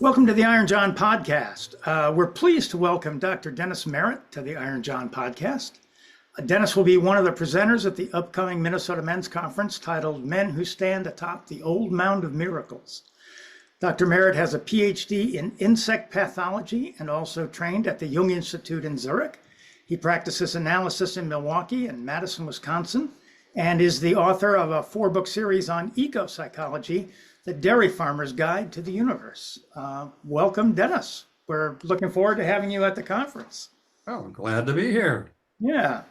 Welcome to the Iron John podcast. We're pleased to welcome Dr. Dennis Merritt to the Iron John podcast. Dennis will be one of the presenters at the upcoming Minnesota Men's Conference titled Men Who Stand Atop the Old Mound of Miracles. Dr. Merritt has a PhD in insect pathology and also trained at the Jungian Institute in Zurich. He practices analysis in Milwaukee and Madison, Wisconsin, and is the author of a 4-book series on ecopsychology, The Dairy Farmer's Guide to the Universe. Welcome, Dennis. We're looking forward to having you at the conference. Oh, glad to be here. Yeah.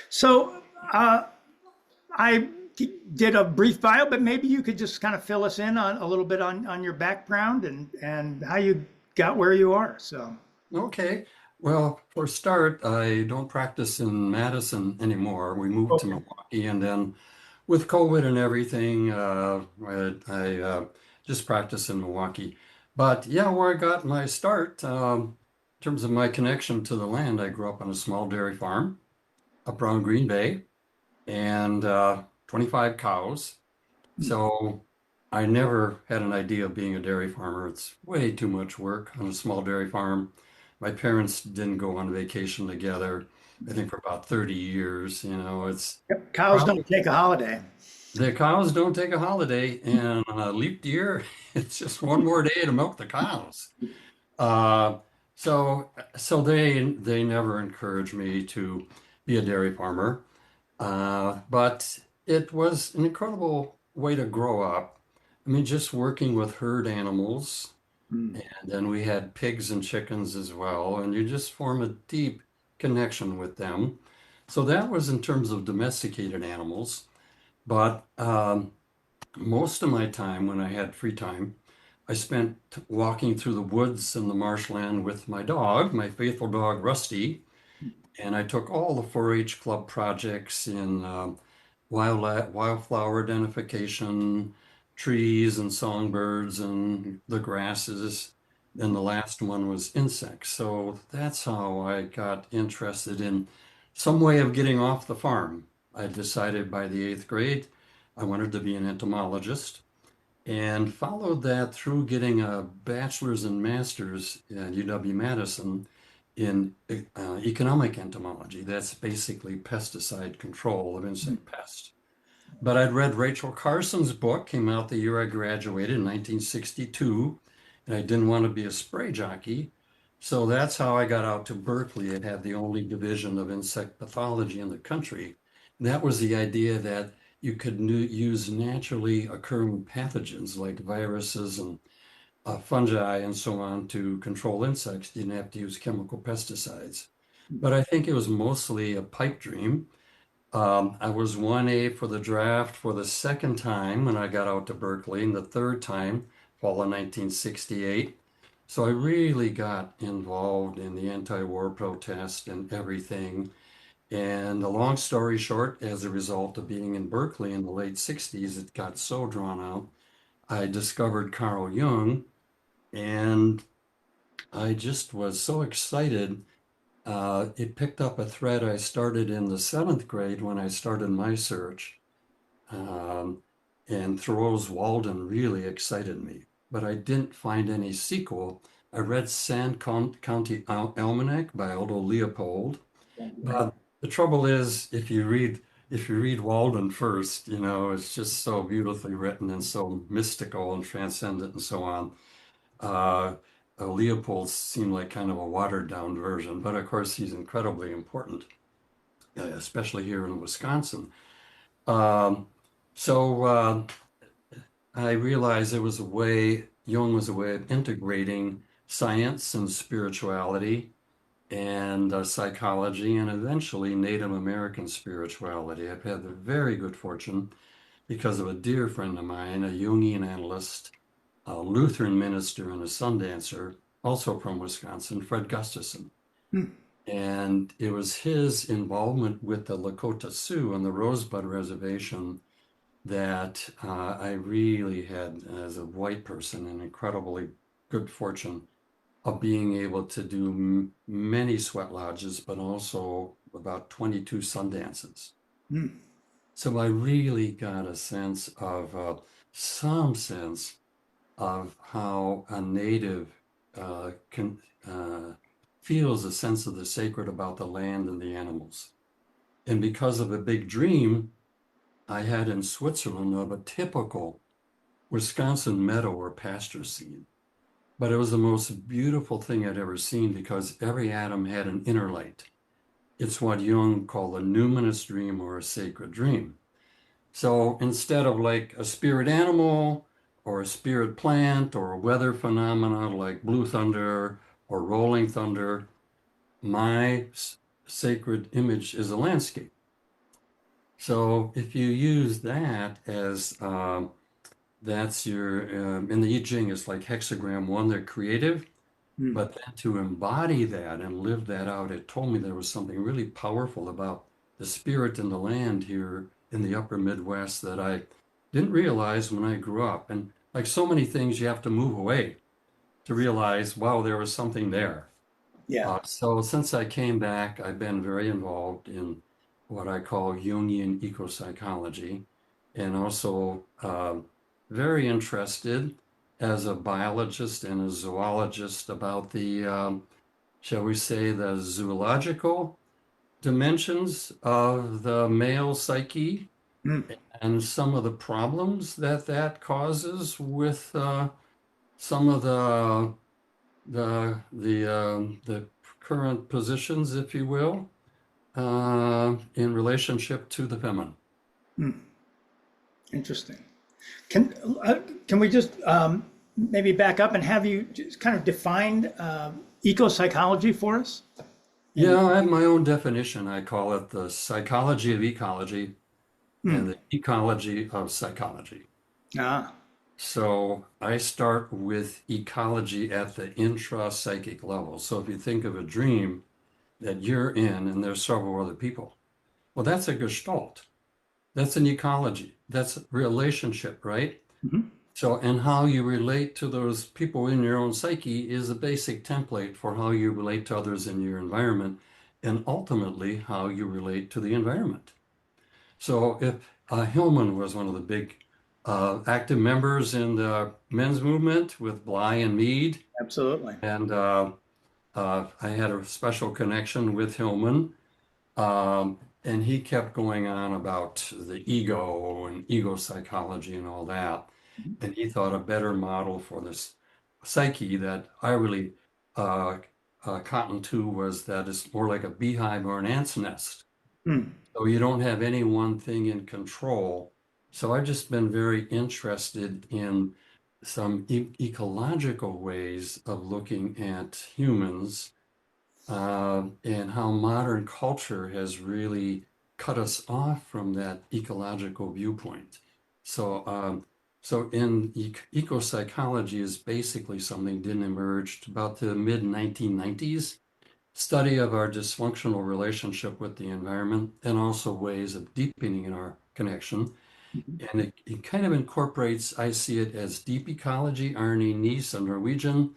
So I did a brief bio, but maybe you could just kind of fill us in on a little bit on your background and how you got where you are. So. Okay. Well, for a start, I don't practice in Madison anymore. We moved to Milwaukee, and then with COVID and everything, I just practice in Milwaukee. But yeah, where I got my start, in terms of my connection to the land, I grew up on a small dairy farm up around Green Bay, and 25 cows. So I never had an idea of being a dairy farmer. It's way too much work on a small dairy farm. My parents didn't go on vacation together, I think, for about 30 years. It's Yep. Cows probably don't take a holiday. the cows don't take a holiday, and on a leap year, it's just one more day to milk the cows. Uh, so they never encouraged me to be a dairy farmer, but it was an incredible way to grow up. I mean, just working with herd animals, Mm. and then we had pigs and chickens as well, and you just form a deep connection with them. So that was in terms of domesticated animals. But most of my time, when I had free time, I spent walking through the woods and the marshland with my dog, my faithful dog Rusty, and I took all the 4-H club projects in wildflower identification, trees and songbirds and the grasses. And the last one was insects. So that's how I got interested in some way of getting off the farm. I decided by the 8th grade I wanted to be an entomologist, and followed that through getting a bachelor's and master's at UW-Madison in economic entomology. That's basically pesticide control of insect pests. But I'd read Rachel Carson's book, came out the year I graduated in 1962, and I didn't want to be a spray jockey. So that's how I got out to Berkeley. It had the only division of insect pathology in the country. And that was the idea that you could use naturally occurring pathogens like viruses and fungi and so on to control insects. You didn't have to use chemical pesticides. But I think it was mostly a pipe dream. I was 1A for the draft for the second time when I got out to Berkeley, and the third time, fall of 1968. So I really got involved in the anti-war protest and everything. And a long story short, as a result of being in Berkeley in the late 60s, it got so drawn out. I discovered Carl Jung, and I just was so excited. It picked up a thread I started in the 7th grade when I started my search. Um, and Thoreau's Walden really excited me, but I didn't find any sequel. I read Sand County Almanac by Aldo Leopold, but the trouble is, if you read Walden first, it's just so beautifully written and so mystical and transcendent and so on. Uh, Leopold seemed like kind of a watered down version, but of course he's incredibly important, especially here in Wisconsin. Um, so I realized Jung was a way of integrating science and spirituality and psychology, and eventually Native American spirituality. I've had the very good fortune, because of a dear friend of mine, a Jungian analyst, a Lutheran minister, and a sun dancer, also from Wisconsin, Fred Gustafson. Hmm. And it was his involvement with the Lakota Sioux on the Rosebud Reservation that I really had, as a white person, an incredibly good fortune of being able to do many sweat lodges, but also about 22 sun dances. Hmm. So I really got a sense of some sense of how a native feels a sense of the sacred about the land and the animals. And because of a big dream I had in Switzerland of a typical Wisconsin meadow or pasture scene. But it was the most beautiful thing I'd ever seen because every atom had an inner light. It's what Jung called a numinous dream or a sacred dream. So instead of like a spirit animal or a spirit plant or a weather phenomena like blue thunder or rolling thunder, my sacred image is a landscape. So if you use that as that's your in the I Ching, it's like hexagram one, they're creative. Hmm. But then to embody that and live that out, it told me there was something really powerful about the spirit in the land here in the upper Midwest that I didn't realize when I grew up. And like so many things, you have to move away to realize, wow, there was something there. Yeah. So since I came back, I've been very involved in what I call Jungian ecopsychology, and also very interested as a biologist and a zoologist about the, shall we say, the zoological dimensions of the male psyche Hmm. and some of the problems that that causes with some of the current positions, if you will, in relationship to the feminine. Hmm. Interesting. Can can we just maybe back up and have you just kind of define eco psychology for us? And Yeah, I have my own definition. I call it the psychology of ecology and hmm. the ecology of psychology. Ah, So I start with ecology at the intra-psychic level. So if you think of a dream that you're in and there's several other people, well, that's a gestalt. That's an ecology. That's a relationship, right? mhm. So, and how you relate to those people in your own psyche is a basic template for how you relate to others in your environment and ultimately how you relate to the environment. So, if Hillman was one of the big active members in the men's movement with Bly and Mead, Absolutely. and I had a special connection with Hillman. And he kept going on about the ego and ego psychology and all that. And he thought a better model for this psyche that I really uh, cottoned to was that it's more like a beehive or an ant's nest. Hmm. So you don't have any one thing in control. So I've just been very interested in some ecological ways of looking at humans and how modern culture has really cut us off from that ecological viewpoint. So, so in eco psychology is basically something didn't emerge about the mid 1990s. Study of our dysfunctional relationship with the environment and also ways of deepening in our connection. Mhm. And it kind of incorporates, I see it as deep ecology. Arne Nies, a Norwegian,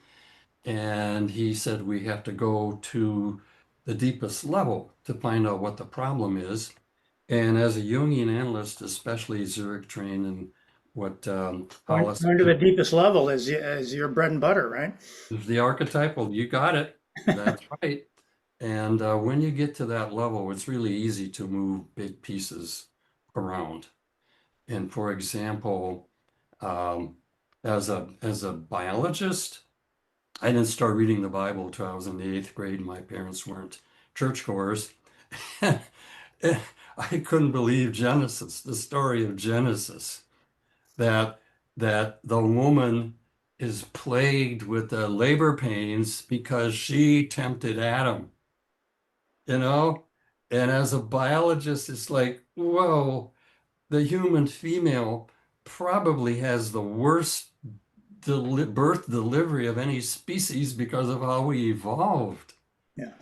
and he said we have to go to the deepest level to find out what the problem is. And as a Jungian analyst, especially Zurich trained and what Hollis Going to the deepest level is your bread and butter, right? is the archetypal, you got it. That's right. And when you get to that level, it's really easy to move big pieces around. And for example, um, as a biologist, I didn't start reading the Bible until I was in the eighth grade. My parents weren't churchgoers. I couldn't believe Genesis, the story of Genesis, that the woman is plagued with the labor pains because she tempted Adam, you know? And as a biologist, it's like, whoa, the human female probably has the worst birth delivery of any species because of how we evolved, Yeah.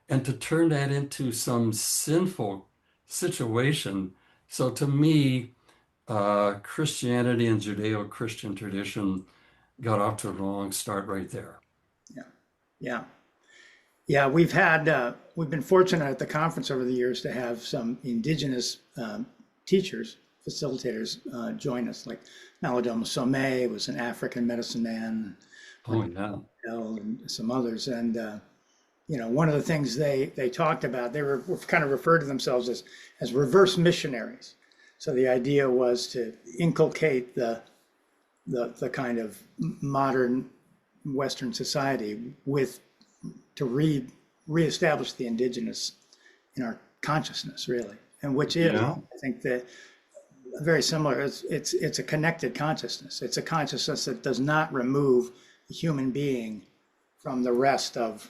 and to turn that into some sinful situation. So to me, Christianity and Judeo-Christian tradition got off to a wrong start right there. Yeah. Yeah. Yeah. We've been fortunate at the conference over the years to have some indigenous teachers, facilitators join us. Like Maladoma Somé was an African medicine man. Oh, yeah. and some others. And one of the things they talked about, they were kind of referred to themselves as reverse missionaries. So the idea was to inculcate the kind of modern Western society to reestablish the indigenous in our consciousness, really, and which is, Yeah. I think, that very similar. It's a connected consciousness. It's a consciousness that does not remove the human being from the rest of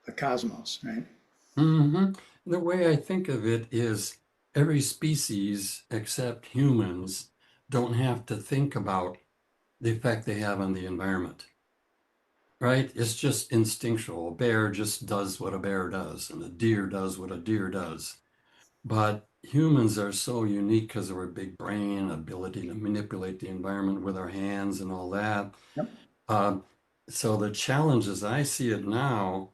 the cosmos, right? hmm The way I think of it is every species except humans don't have to think about the effect they have on the environment, right? It's just instinctual. A bear just does what a bear does, and a deer does what a deer does. But humans are so unique because of our big brain, ability to manipulate the environment with our hands and all that. Yep. Um, so the challenge as I see it now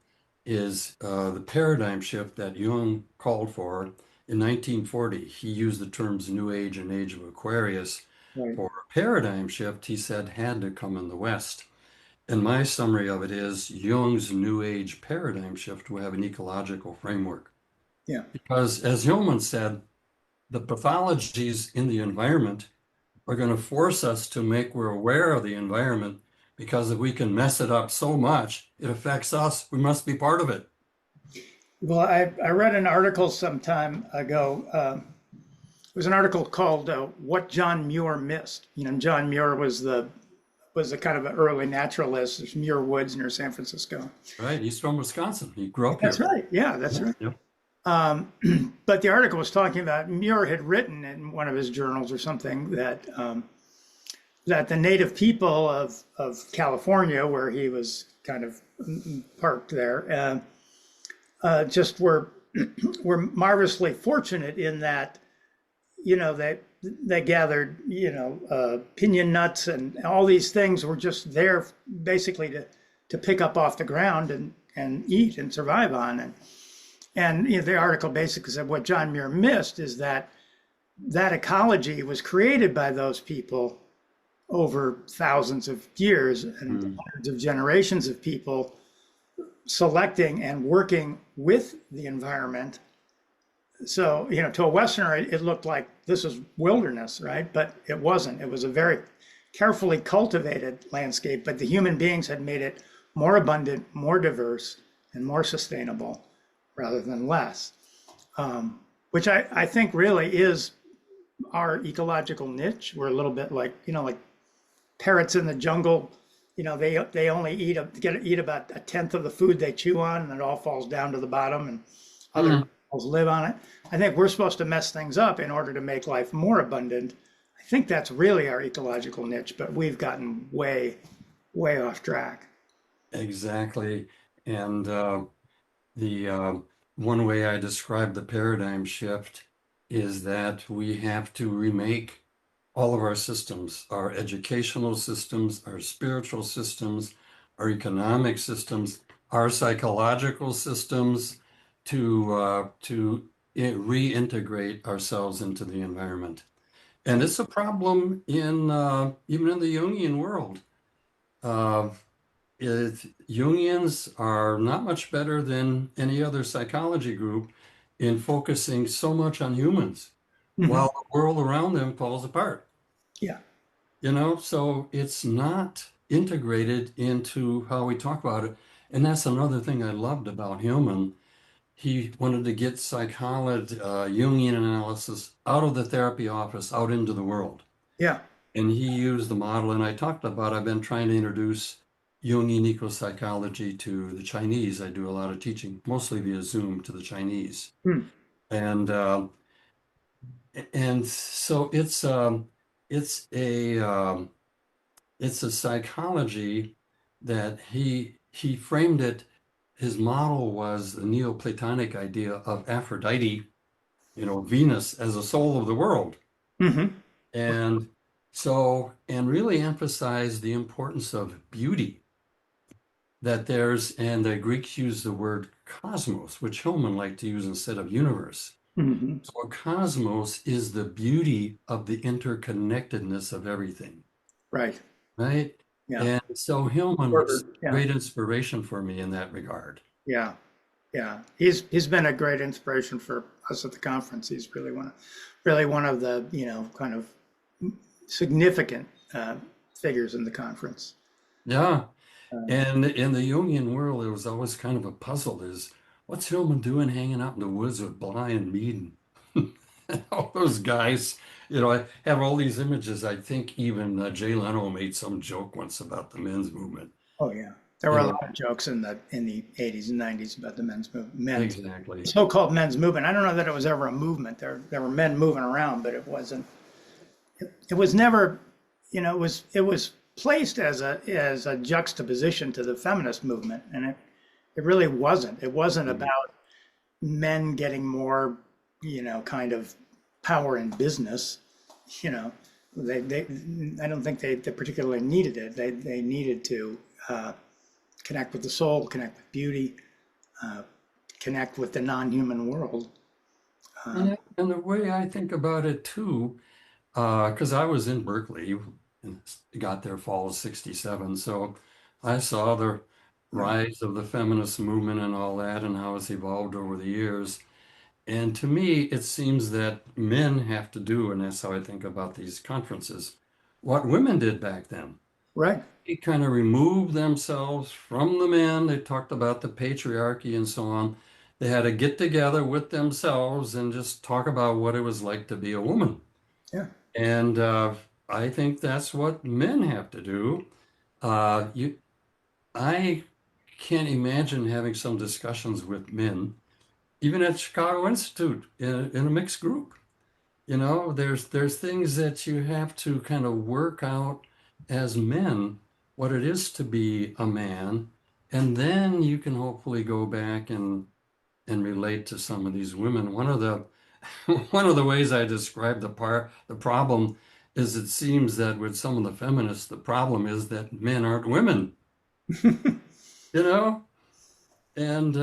is the paradigm shift that Jung called for in 1940. He used the terms New Age and Age of Aquarius Right. for a paradigm shift he said had to come in the West. And my summary of it is Jung's New Age paradigm shift will have an ecological framework. Yeah. Because as Jung said, the pathologies in the environment are going to force us to make we're aware of the environment because if we can mess it up so much, it affects us. We must be part of it. Well, I read an article some time ago. It was an article called "What John Muir Missed." John Muir was a kind of an early naturalist. There's Muir Woods near San Francisco. Right? He's from Wisconsin. He grew up That's here. right. Yeah, that's right. Yep. But the article was talking about Muir had written in one of his journals or something that the native people of California, where he was kind of parked there, just were marvelously fortunate in that they gathered piñon nuts and all these things were just there basically to pick up off the ground and eat and survive on. And the article basically said what John Muir missed is that ecology was created by those people over thousands of years and hundreds of generations of people selecting and working with the environment. So, to a Westerner, it looked like this was wilderness, right? But it wasn't. It was a very carefully cultivated landscape, but the human beings had made it more abundant, more diverse, and more sustainable rather than less, which I think really is our ecological niche. We're a little bit like parrots in the jungle. They only eat about a tenth of the food they chew on, and it all falls down to the bottom, and other animals live on it. I think we're supposed to mess things up in order to make life more abundant. I think that's really our ecological niche, but we've gotten way, way off track. Exactly. And the one way I describe the paradigm shift is that we have to remake all of our systems, our educational systems, our spiritual systems, our economic systems, our psychological systems to reintegrate ourselves into the environment. And it's a problem in even in the Jungian world. Uh, Jungians are not much better than any other psychology group in focusing so much on humans Mhm. while the world around them falls apart. Yeah. So it's not integrated into how we talk about it. And that's another thing I loved about Hillman. He wanted to get psychology, Jungian analysis out of the therapy office, out into the world. Yeah. And he used the model, and I've been trying to introduce Jungian ecopsychology to the Chinese. I do a lot of teaching, mostly via Zoom, to the Chinese. Hmm. And so it's a it's a psychology that he framed it. His model was the Neoplatonic idea of Aphrodite, Venus as a soul of the world. Hmm. And and really emphasize the importance of beauty, and the Greeks use the word cosmos, which Hillman liked to use instead of universe. Hmm. So a cosmos is the beauty of the interconnectedness of everything, Right. right? Yeah. And so Hillman was Herbert, yeah. great inspiration for me in that regard. Yeah. Yeah. He's been a great inspiration for us at the conference. He's really one of the, kind of significant figures in the conference. Yeah. Uh, And in the Jungian world, it was always kind of a puzzle is what's Hillman doing hanging out in the woods with Bly and Mead and all those guys? I have all these images. I think even Jay Leno made some joke once about the men's movement. oh yeah. There You were a know, lot of jokes in the 80s and 90s about the exactly. so-called men's movement. I don't know that it was ever a movement. There were men moving around, but it was never, it was placed as a juxtaposition to the feminist movement, and it really wasn't. It wasn't Mm. about men getting more, kind of power in business. You know, they I don't think they particularly needed it. They needed to connect with the soul, connect with beauty, uh, connect with the non-human world. Um, And the way I think about it too, because I was in Berkeley and got there fall of '67, so I saw the right, rise of the feminist movement and all that and how it's evolved over the years. And to me, it seems that men have to do, and that's how I think about these conferences, what women did back then. right, They kind of removed themselves from the men. They talked about the patriarchy and so on. They had to get together with themselves and just talk about what it was like to be a woman. yeah, And I think that's what men have to do. You, I can't imagine having some discussions with men, even at Chicago Institute in a mixed group. There's things that you have to kind of work out as men, what it is to be a man, and then you can hopefully go back and relate to some of these women. One of the ways I describe the problem is it seems that with some of the feminists, the problem is that men aren't women, you know? And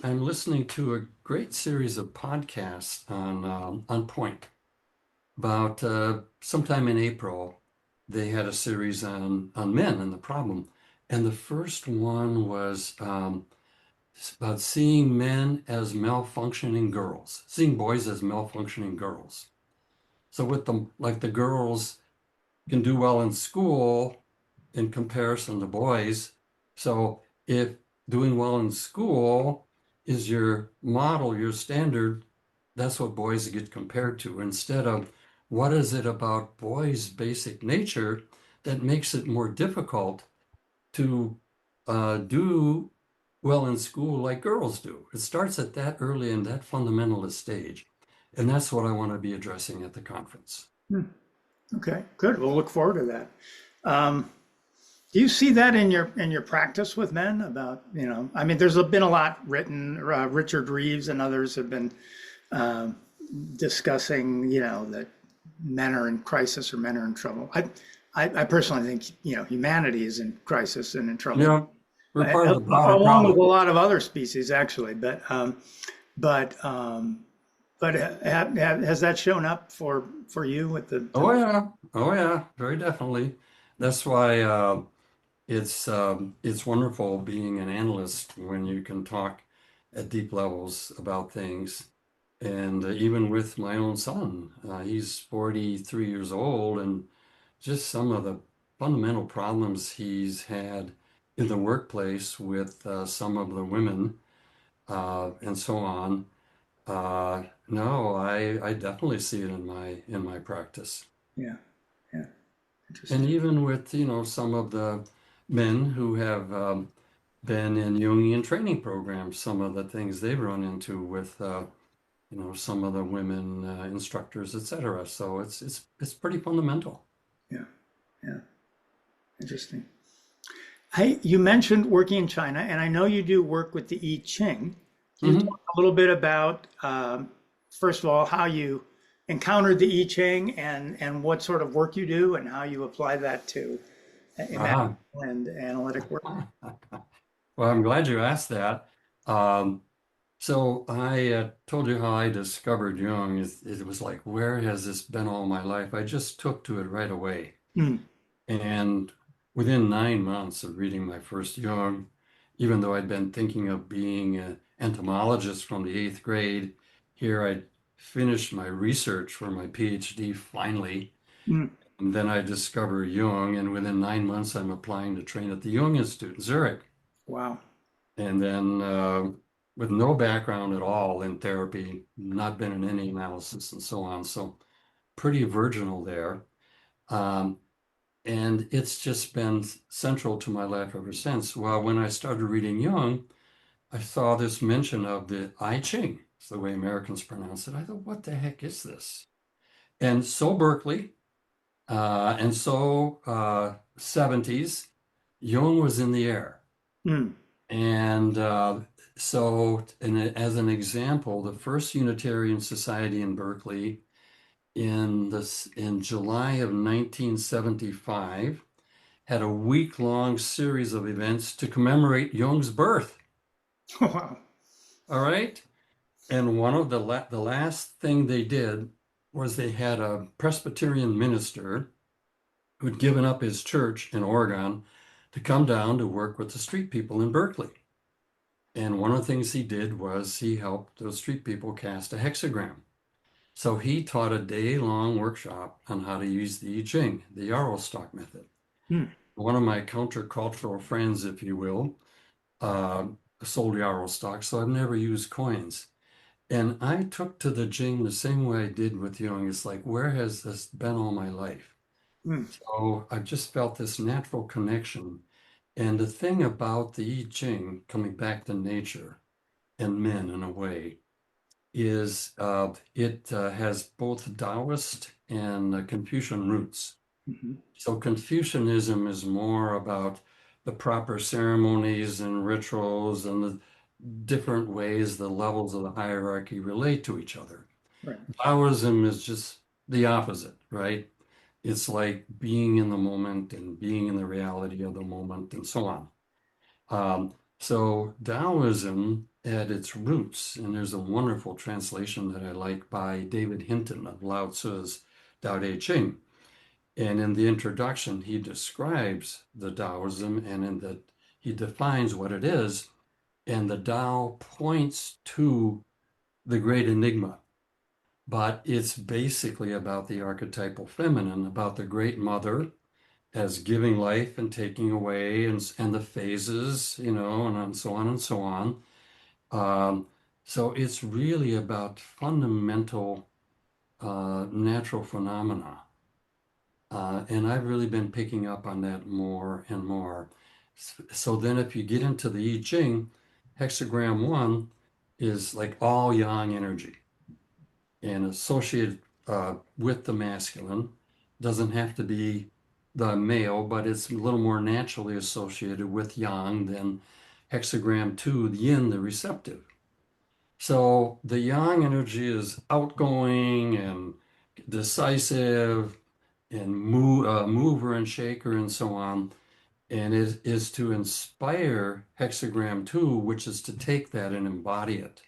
I'm listening to a great series of podcasts on Point. About sometime in April, they had a series on men and the problem. And the first one was about seeing men as malfunctioning girls, seeing boys as malfunctioning girls. So with them, like the girls can do well in school in comparison to boys. So if doing well in school is your model, your standard, that's what boys get compared to instead of what is it about boys' basic nature that makes it more difficult to do well in school like girls do. It starts at that early and that fundamentalist stage. And that's what I want to be addressing at the conference. Hmm. Okay, good. We'll look forward to that. Um, do you see that in your practice with men about, I mean, there's been a lot written. Richard Reeves and others have been um, discussing, that men are in crisis or men are in trouble. I personally think, humanity is in crisis and in You trouble, know, we're part of the broader along with problem. a lot of other species, actually. But um, but has that shown up for you with Oh yeah, oh yeah, very definitely. That's why it's wonderful being an analyst when you can talk at deep levels about things. And even with my own son, he's 43 years old, and just some of the fundamental problems he's had in the workplace with some of the women and so on. No, I definitely see it in my practice. Yeah, yeah, And interesting. even with, some of the men who have been in Jungian training programs, some of the things they've run into with, some of the women instructors, et cetera. So it's pretty fundamental. Yeah, yeah, interesting. Hey, you mentioned working in China, and I know you do work with the I Ching. Can you Hmm. talk a little bit about, first of all, how you encountered the I Ching and what sort of work you do and how you apply that to imagination Ah. and analytic work? Well, I'm glad you asked that. Um, so I told you how I discovered Jung. It was like, where has this been all my life? I just took to it right away. Hmm. And within 9 months of reading my first Jung, even though I'd been thinking of being an entomologist from the eighth grade, here I'd finished my research for my PhD finally. Mm, And then I discovered Jung, and within 9 months, I'm applying to train at the Jung Institute in Zurich. wow. And then, with no background at all in therapy, not been in any analysis and so on. So, pretty virginal there. Um, and it's just been central to my life ever since. Well, when I started reading Jung, I saw this mention of the I Ching. It's the way Americans pronounce it. I thought, what the heck is this? And so Berkeley, and so 70s, Jung was in the air. Mm, And as an example, the first Unitarian Society in Berkeley in July of 1975 had a week-long series of events to commemorate Jung's birth. wow. All right. And one of the last thing they did was they had a Presbyterian minister who'd given up his church in Oregon to come down to work with the street people in Berkeley. And one of the things he did was he helped those street people cast a hexagram. So he taught a day-long workshop on how to use the I Ching, the Yarrow stock method. Mm, One of my countercultural friends, if you will, uh, sold Yarrow stock, so I've never used coins. And I took to the Jing the same way I did with Jung. It's like, where has this been all my life? mm, So I've just felt this natural connection. And the thing about the I Ching, coming back to nature and men in a way, is it has both Taoist and Confucian roots. mhm, So Confucianism is more about the proper ceremonies and rituals and the different ways the levels of the hierarchy relate to each other. right. Taoism is just the opposite, right? It's like being in the moment and being in the reality of the moment and so on. So Taoism at its roots, and there's a wonderful translation that I like by David Hinton of Lao Tzu's Tao Te Ching. And in the introduction, he describes the Taoism and in that he defines what it is. And the Tao points to the great enigma, but it's basically about the archetypal feminine, about the great mother as giving life and taking away and the phases, and so on and so on. Um, so it's really about fundamental natural phenomena. And I've really been picking up on that more and more. So then if you get into the I Ching, hexagram one is like all yang energy and associated with the masculine. Doesn't have to be the male, but it's a little more naturally associated with yang than hexagram two, the yin, the receptive. So the yang energy is outgoing and decisive and mover and shaker and so on. And it is to inspire hexagram two, which is to take that and embody it.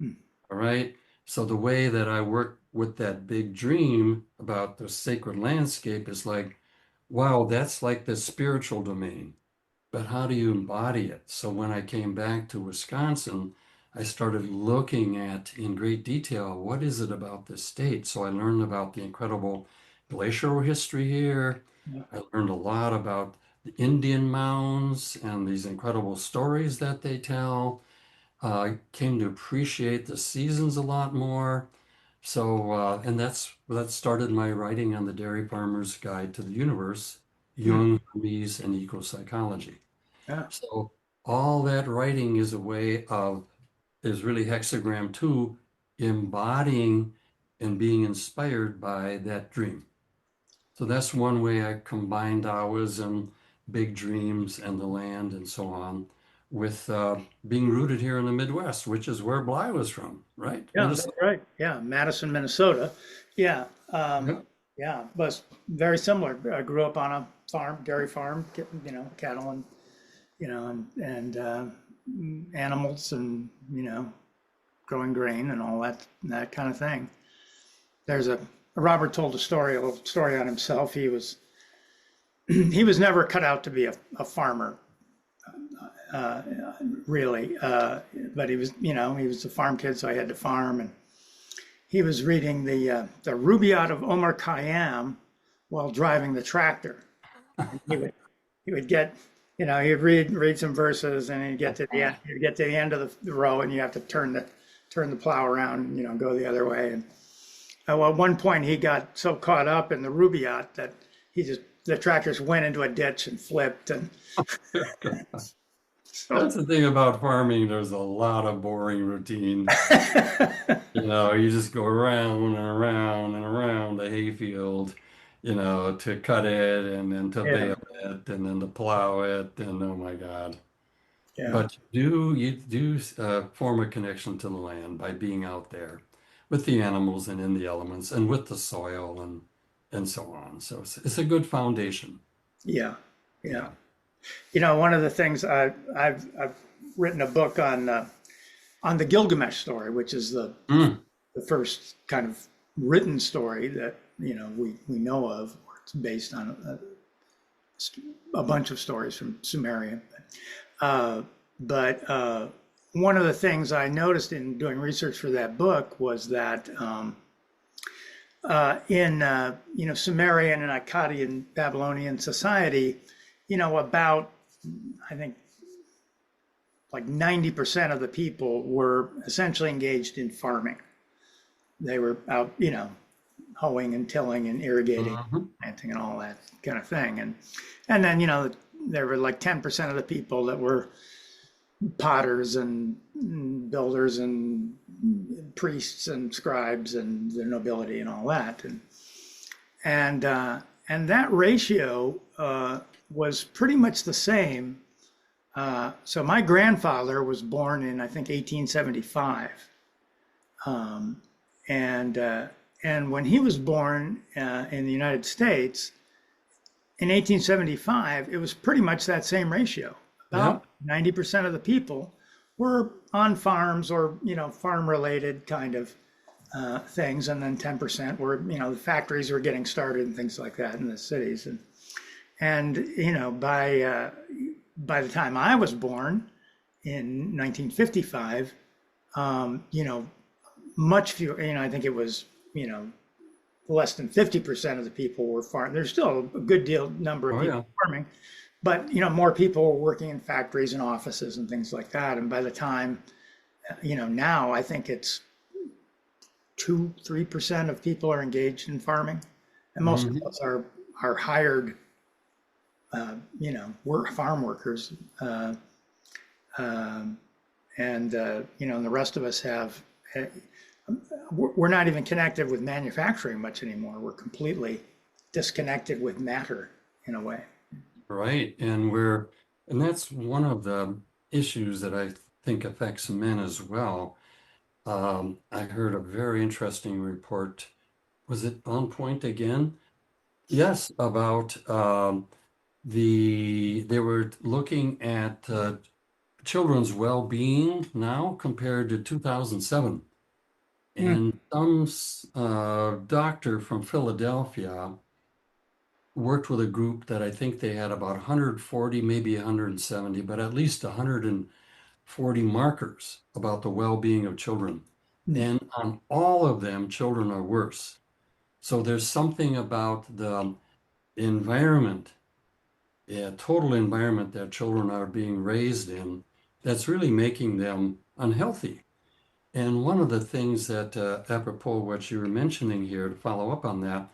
Mm, All right. So the way that I work with that big dream about the sacred landscape is like, wow, that's like the spiritual domain. But how do you embody it? So when I came back to Wisconsin, I started looking at in great detail, what is it about this state? So I learned about the incredible glacial history here. yeah, I learned a lot about the Indian mounds and these incredible stories that they tell. I came to appreciate the seasons a lot more. So, and that started my writing on the Dairy Farmer's Guide to the Universe, mm, Jung, Hermes, and Ecopsychology. yeah. So all that writing is really hexagram two, embodying and being inspired by that dream. So that's one way I combine Taoism, big dreams, and the land and so on with being rooted here in the Midwest, which is where Bly was from, right? Yeah, that's Minnesota. right. Yeah, Madison, Minnesota. Yeah, Yeah. yeah, was very similar. I grew up on a farm, dairy farm, cattle and animals and growing grain and all that kind of thing. There's Robert told a little story on himself. He was he was never cut out to be a farmer, uh, really. But he was, he was a farm kid, so I had to farm. And he was reading the Rubaiyat of Omar Khayyam while driving the tractor. He would get, he'd read some verses, and he'd get to the end. He'd get to the end of the row, and you have to turn the plow around, go the other way. And at one point, he got so caught up in the Rubaiyat that the tractors went into a ditch and flipped. And so, That's the thing about farming. There's a lot of boring routine. You just go around and around and around the hayfield, to cut it and then to yeah, bale it and then to plow it. And oh my God. yeah, But you do form a connection to the land by being out there with the animals and in the elements and with the soil and so on. So it's a good foundation. yeah, yeah. Yeah. One of the things I've written a book on the Gilgamesh story, which is Mm. the first kind of written story that we know of. It's based on a bunch of stories from Sumeria. But one of the things I noticed in doing research for that book was that in Sumerian and Akkadian Babylonian society, about, I think, like 90% of the people were essentially engaged in farming. They were out, hoeing and tilling and irrigating, Mhm. planting, and all that kind of thing. And then there were like 10% of the people that were potters and builders and priests and scribes and the nobility and all that. And that ratio was pretty much the same. So my grandfather was born in, I think, 1875. And when he was born in the United States in 1875, it was pretty much that same ratio. Yeah. About 90% of the people were on farms or, farm-related kind of things, and then 10% were, the factories were getting started and things like that in the cities. And by the time I was born in 1955, much fewer, I think it was, less than 50% of the people were farming. There's still a good number of Oh, yeah. people farming, but, more people were working in factories and offices and things like that. And by the time, now I think it's 2-3% of people are engaged in farming. And most of Mhm. us are hired, farm workers. And the rest of us we're not even connected with manufacturing much anymore. We're completely disconnected with matter in a way. Right. And that's one of the issues that I think affects men as well. I heard a very interesting report. Was it On Point again? Yes, about they were looking at children's well-being now compared to 2007. Mm, And some doctor from Philadelphia worked with a group that I think they had about 140, maybe 170, but at least 140 markers about the well-being of children. mm. And on all of them, children are worse. So there's something about the environment, total environment that children are being raised in that's really making them unhealthy. And one of the things that, apropos what you were mentioning here, to follow up on that,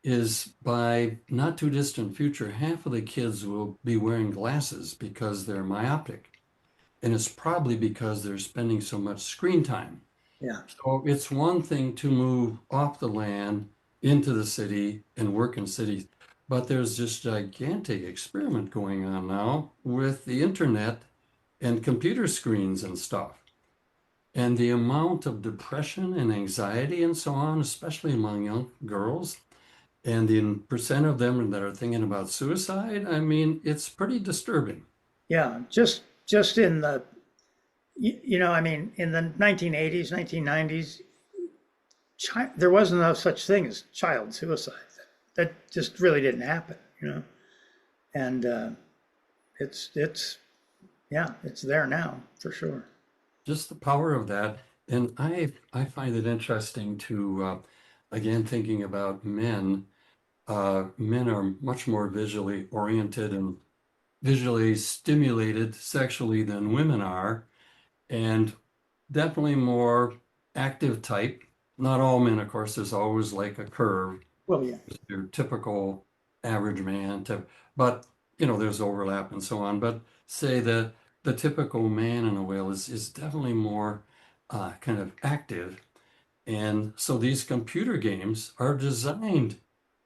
is by not too distant future, half of the kids will be wearing glasses because they're myopic. And it's probably because they're spending so much screen time. Yeah, So it's one thing to move off the land into the city and work in cities, but there's this gigantic experiment going on now with the internet and computer screens and stuff. And the amount of depression and anxiety and so on, especially among young girls, and the percent of them that are thinking about suicide, I mean, it's pretty disturbing. yeah. Just in the, in the 1980s, 1990s, there wasn't no such thing as child suicide. That just really didn't happen. And it's yeah, it's there now for sure. Just the power of that. And I find it interesting to again thinking about men. Men are much more visually oriented and visually stimulated sexually than women are, and definitely more active type. Not all men, of course, there's always like a curve, Well, yeah, your typical average man, but there's overlap and so on. But say that the typical man in a whale is definitely more kind of active. And so these computer games are designed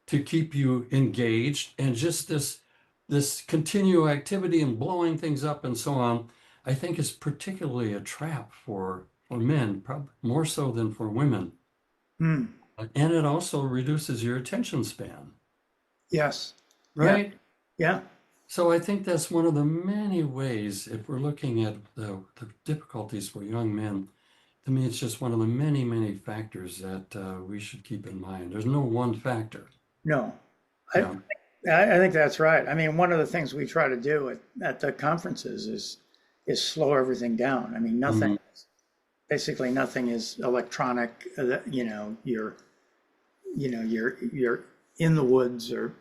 to keep you engaged, and just this continual activity and blowing things up and so on, I think is particularly a trap for men, probably more so than for women. mm, And it also reduces your attention span, yes, yeah, right? yeah, So I think that's one of the many ways, if we're looking at the difficulties for young men, to me, it's just one of the many, many factors that we should keep in mind. There's no one factor. no, I Yeah. I think that's right. I mean, one of the things we try to do at the conferences is slow everything down. I mean, Mhm. basically nothing is electronic. You're in the woods or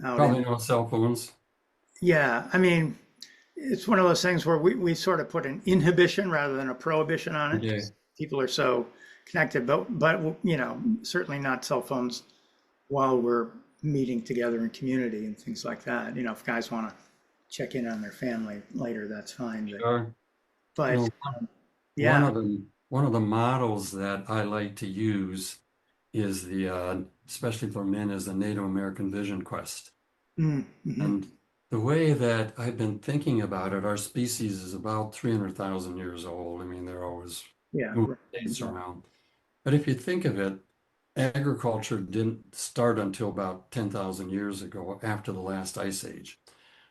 out in. Probably no cell phones. Yeah, I mean, it's one of those things where we sort of put an inhibition rather than a prohibition on it Okay. because people are so connected. But certainly not cell phones while we're meeting together in community and things like that. If guys want to check in on their family later, that's fine. Sure. You But know, one yeah. of the models that I like to use is especially for men, is the Native American Vision Quest. Mm-hmm. And the way that I've been thinking about it, our species is about 300,000 years old. I mean, they're always Yeah. moving Right. dates around. But if you think of it, agriculture didn't start until about 10,000 years ago after the last ice age.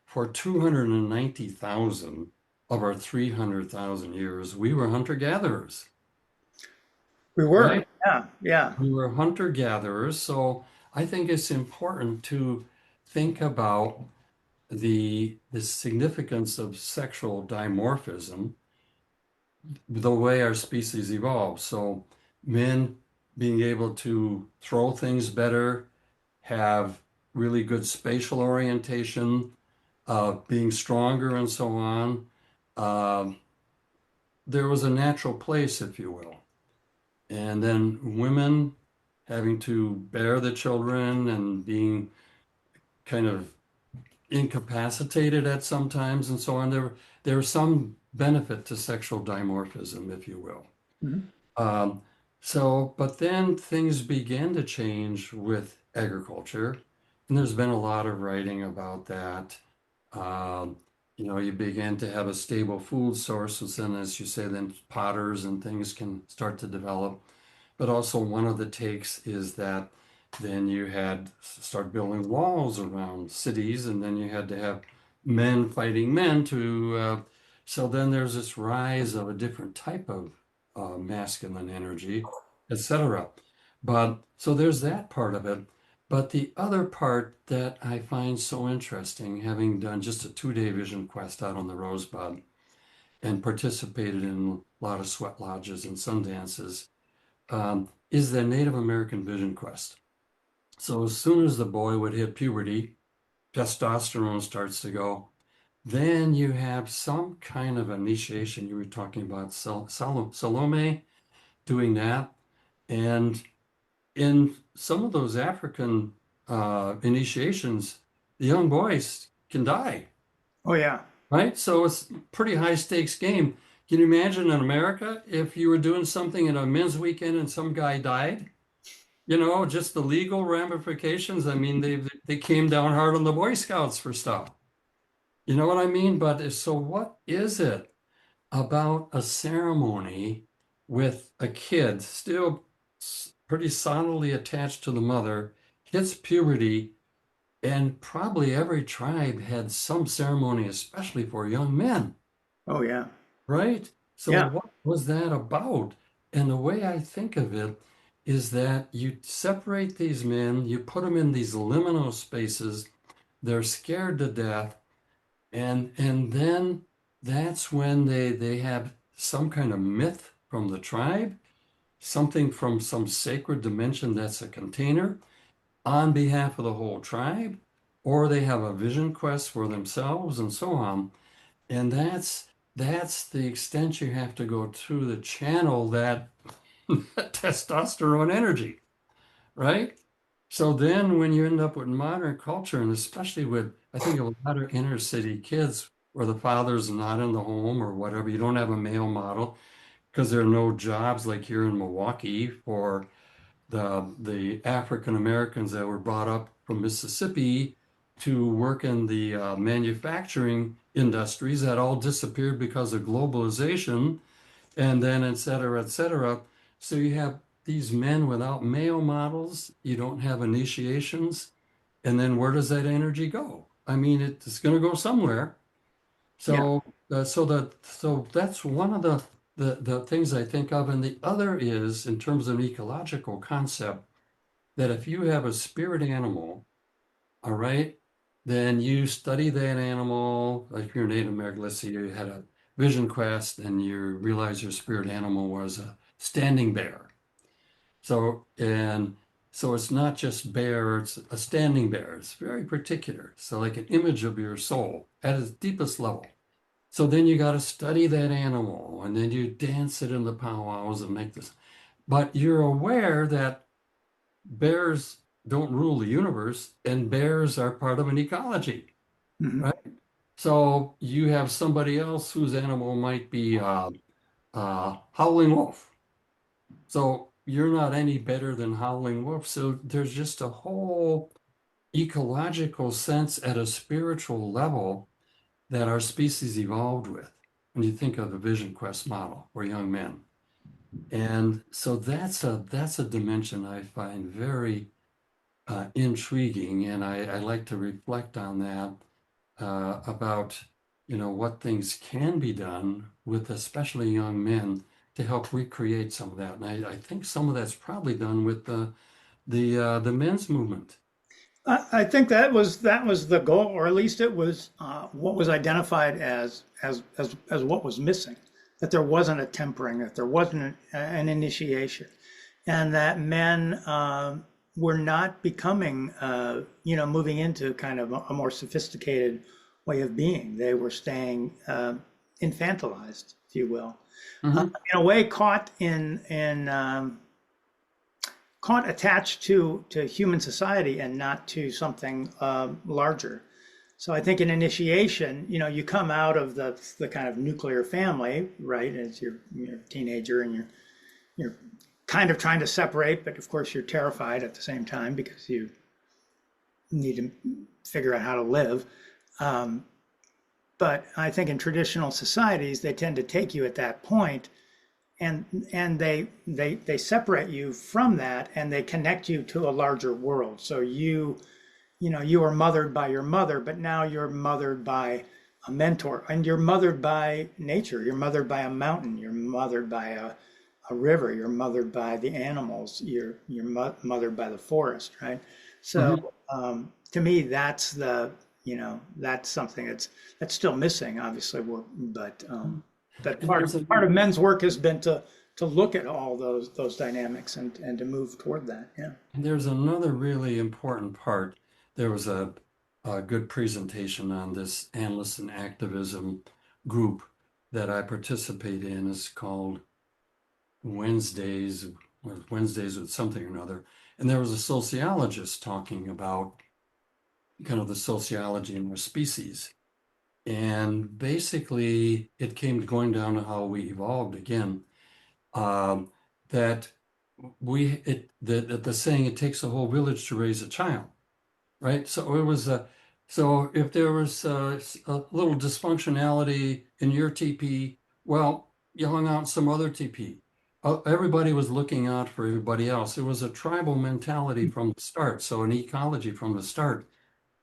For 290,000 of our 300,000 years, we were hunter-gatherers, We were. right? Yeah. Yeah. We were hunter-gatherers. So I think it's important to think about the significance of sexual dimorphism, the way our species evolved. So men being able to throw things better, have really good spatial orientation, being stronger and so on. Uh, there was a natural place, if you will. And then women having to bear the children and being kind of incapacitated at some times and so on. There's some benefit to sexual dimorphism, if you will. Mhm. Um, but then things began to change with agriculture, and there's been a lot of writing about that. Um, you began to have a stable food source, and then, as you say, then potters and things can start to develop. But also one of the takes is that then you had start building walls around cities, and then you had to have men fighting men so then there's this rise of a different type of masculine energy, etc. But so there's that part of it. But the other part that I find so interesting, having done just a 2-day vision quest out on the Rosebud and participated in a lot of sweat lodges and sun dances, is the Native American Vision Quest. So as soon as the boy would hit puberty, testosterone starts to go. Then you have some kind of initiation. You were talking about Salome doing that. And in some of those African initiations, the young boys can die, Oh yeah. right? So it's a pretty high stakes game. Can you imagine in America if you were doing something in a men's weekend and some guy died? Just the legal ramifications. I mean, they came down hard on the Boy Scouts for stuff. You know what I mean? So what is it about a ceremony with a kid still pretty solidly attached to the mother, hits puberty, and probably every tribe had some ceremony, especially for young men, Oh yeah. right? So Yeah. what was that about? And the way I think of it is that you separate these men, you put them in these liminal spaces they're scared to death, and then that's when they have some kind of myth from the tribe, something from some sacred dimension that's a container on behalf of the whole tribe, or they have a vision quest for themselves and so on. And that's the extent you have to go through the channel that testosterone energy, right? So then when you end up with modern culture, and especially with, I think of a lot of inner city kids where the father's not in the home or whatever, you don't have a male model because there are no jobs like here in Milwaukee for the African Americans that were brought up from Mississippi to work in the manufacturing industries that all disappeared because of globalization, and then et cetera, et cetera. So you have these men without male models, you don't have initiations, and then where does that energy go? I mean, it's going to go somewhere. Yeah. So that's one of the things I think of, and the other is in terms of an ecological concept that if you have a spirit animal, all right, then you study that animal. Like if you're a Native American, let's say you had a vision quest and you realize your spirit animal was a standing bear. So it's not just bear, it's a standing bear. It's very particular. So like an image of your soul at its deepest level. So then you got to study that animal and then you dance it in the powwows and make this. But you're aware that bears don't rule the universe and bears are part of an ecology, Mhm. right? So you have somebody else whose animal might be howling wolf. So you're not any better than howling wolf. So there's just a whole ecological sense at a spiritual level that our species evolved with. When you think of the Vision Quest model for young men. And so that's a dimension I find very intriguing, and I like to reflect on that about what things can be done with especially young men to help recreate some of that. And I think some of that's probably done with the men's movement. I think that was the goal, or at least it was what was identified as what was missing. That there wasn't a tempering, that there wasn't an initiation, and that men were not becoming, moving into kind of a more sophisticated way of being. They were staying infantilized, if you will, Hmm. in a way caught caught attached to human society and not to something larger. So I think in initiation, you come out of the kind of nuclear family, right? As you're a teenager and you're kind of trying to separate, but of course you're terrified at the same time because you need to figure out how to live. Um, but I think in traditional societies, they tend to take you at that point and they separate you from that and they connect you to a larger world. So you are mothered by your mother, but now you're mothered by a mentor and you're mothered by nature. You're mothered by a mountain. You're mothered by a river. You're mothered by the animals. You're mothered by the forest, right? So Hmm. to me, that's something that's still missing, obviously. But And there's part of men's work has been to look at all those dynamics and to move toward that. Yeah. And there's another really important part. There was a good presentation on this analyst and activism group that I participate in. It's called Wednesdays, or Wednesdays with something or another. And there was a sociologist talking about kind of the sociology in our species. And basically, it came to going down to how we evolved again. Um, that that the saying, it takes a whole village to raise a child, right? So if there was a little dysfunctionality in your TP, well, you hung out in some other TP. Everybody was looking out for everybody else. It was a tribal mentality from the start, so an ecology from the start.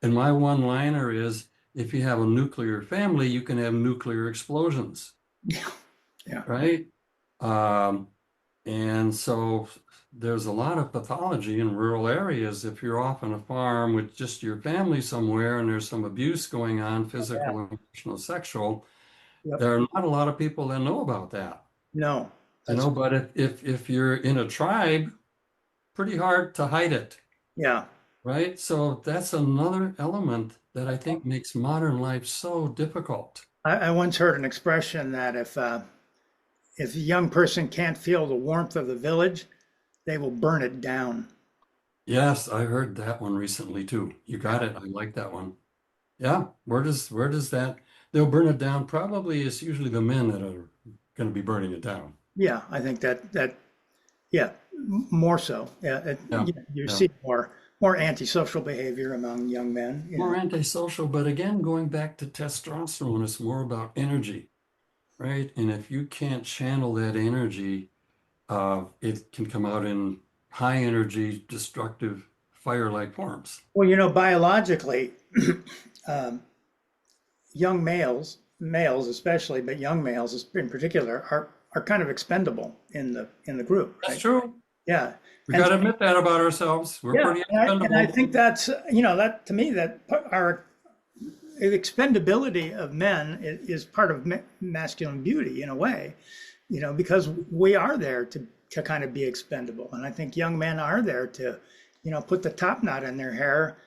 And my one-liner is, if you have a nuclear family, you can have nuclear explosions, Yeah. Yeah. right? Um, And so there's a lot of pathology in rural areas. If you're off on a farm with just your family somewhere and there's some abuse going on, Yeah. physical, emotional, sexual, Yep. there are not a lot of people that know about that. No, that's But if you're in a tribe, pretty hard to hide it, yeah. right? So that's another element that I think makes modern life so difficult. I once heard an expression that if a young person can't feel the warmth of the village, they will burn it down. Yes, I heard that one recently too. You Yeah. got it. I like that one. Yeah, where does that they'll burn it down? Probably it's usually the men that are going to be burning it down. Yeah, I think that yeah, more so. Yeah, Yeah, you yeah. see more antisocial behavior among young men. More antisocial, but again, going back to testosterone, it's more about energy, right? And if you can't channel that energy, it can come out in high energy, destructive, fire-like forms. Well, biologically, um, young males especially, but young males in particular, are kind of expendable in the group, That's right? true. Yeah, We and got to admit that about ourselves. We're yeah, pretty and I expendable. think that's that to me that our expendability of men is part of masculine beauty in a way, because we are there to kind of be expendable, and I think young men are there to, put the top knot in their hair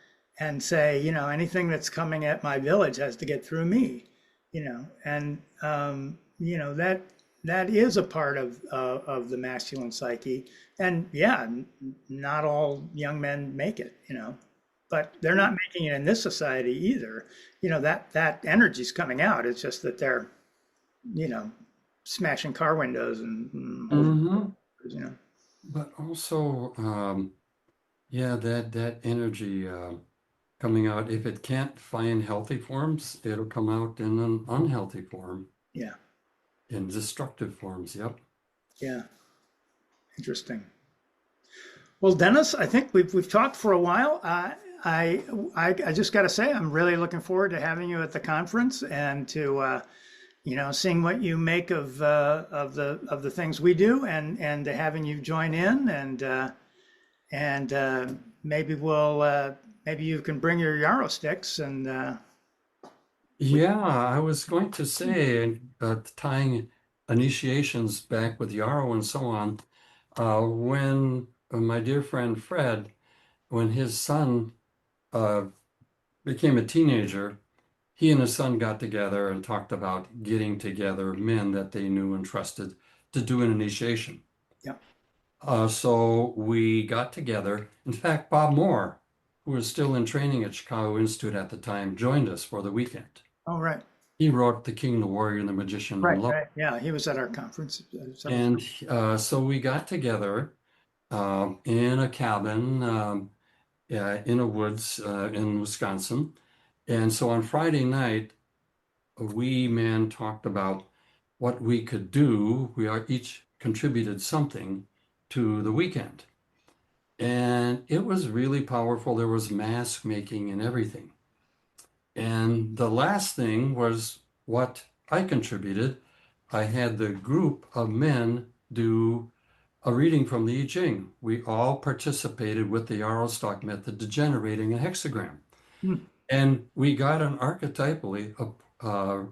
and say, anything that's coming at my village has to get through me, and that is a part of the masculine psyche, and yeah, not all young men make it, but they're not making it in this society either. That energy's coming out. It's just that they're, you know, smashing car windows and holding, Hmm. you know. But also, yeah, that energy coming out, if it can't find healthy forms, it'll come out in an unhealthy form, Yeah, in destructive forms. Yep. yeah, interesting. Well, Dennis, I think we've talked for a while. I just got to say, I'm really looking forward to having you at the conference and to seeing what you make of the things we do, and to having you join in, and maybe you can bring your yarrow sticks, and we Yeah, I was going to say, tying initiations back with Yarrow and so on, when my dear friend Fred, when his son uh, became a teenager, he and his son got together and talked about getting together men that they knew and trusted to do an initiation. yeah. So we got together. In fact, Bob Moore, who was still in training at Chicago Institute at the time, joined us for the weekend. Oh, right, He wrote The King, the Warrior, and the Magician and right, Love. right. Yeah, he was at our conference several And times. so we got together in a cabin in a woods in Wisconsin. And so on Friday night, we men talked about what we could do. We are each contributed something to the weekend. And it was really powerful. There was mask making and everything. And the last thing was what I contributed. I had the group of men do a reading from the I Ching. We all participated with the Arrowstock method to generating a hexagram. Hmm. And we got an archetypally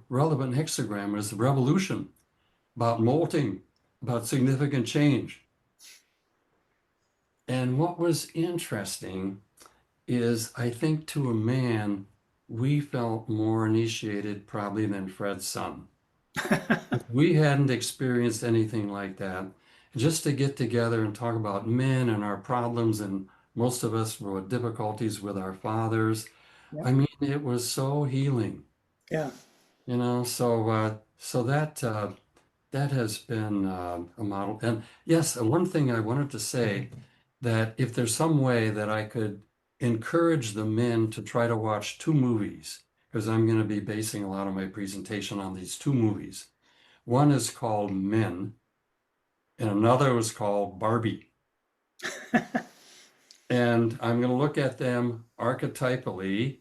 relevant hexagram as the revolution, about molting, about significant change. And what was interesting is I think to a man, we felt more initiated probably than Fred's son. We hadn't experienced anything like that. Just to get together and talk about men and our problems, and most of us were with difficulties with our fathers. Yeah, I mean, it was so healing, yeah, so that has been a model. And yes, one thing I wanted to say that if there's some way that I could encourage the men to try to watch two movies, because I'm going to be basing a lot of my presentation on these two movies. One is called Men, and another was called Barbie. And I'm going to look at them archetypally.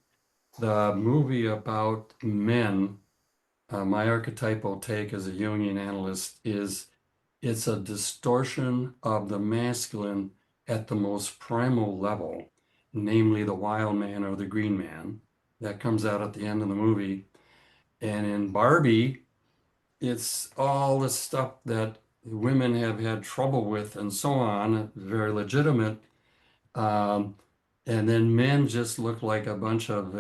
The movie about men, my archetypal take as a Jungian analyst is It's a distortion of the masculine at the most primal level, namely the wild man or the green man. That comes out at the end of the movie. And in Barbie, it's all the stuff that women have had trouble with and so on, very legitimate. Um, and then men just look like a bunch of,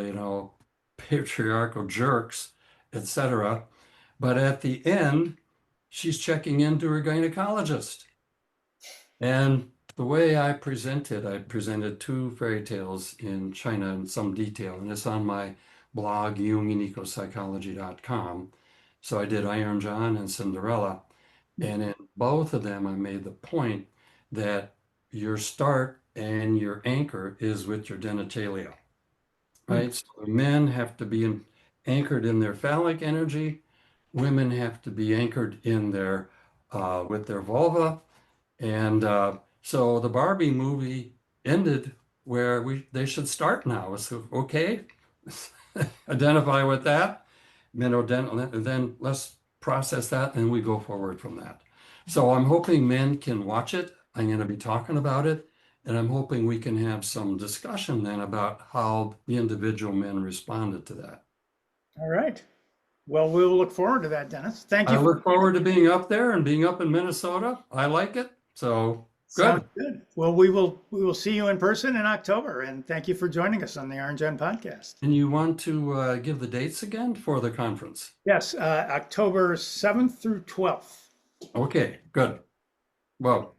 patriarchal jerks, etc. But at the end, she's checking into her gynecologist. And the way I presented two fairy tales in China in some detail, and it's on my blog, jungianecopsychology.com. So I did Iron John and Cinderella. And in both of them, I made the point that your start and your anchor is with your genitalia, Hmm. right? So the men have to be anchored in their phallic energy. Women have to be anchored in their with their vulva. And so the Barbie movie ended where they should start now. So okay, identify with that, then let's process that, and we go forward from that. So I'm hoping men can watch it. I'm going to be talking about it, and I'm hoping we can have some discussion then about how the individual men responded to that. All right. Well, we'll look forward to that, Dennis. Thank I you. look forward to being up there and being up in Minnesota. I like it. So Sounds good. good. Well, we will see you in person in October, and thank you for joining us on the Iron Gen podcast. And you want to give the dates again for the conference? Yes, October 7th through 12th. Okay, good. Well,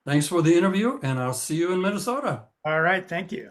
thanks for the interview, and I'll see you in Minnesota. All right. Thank you.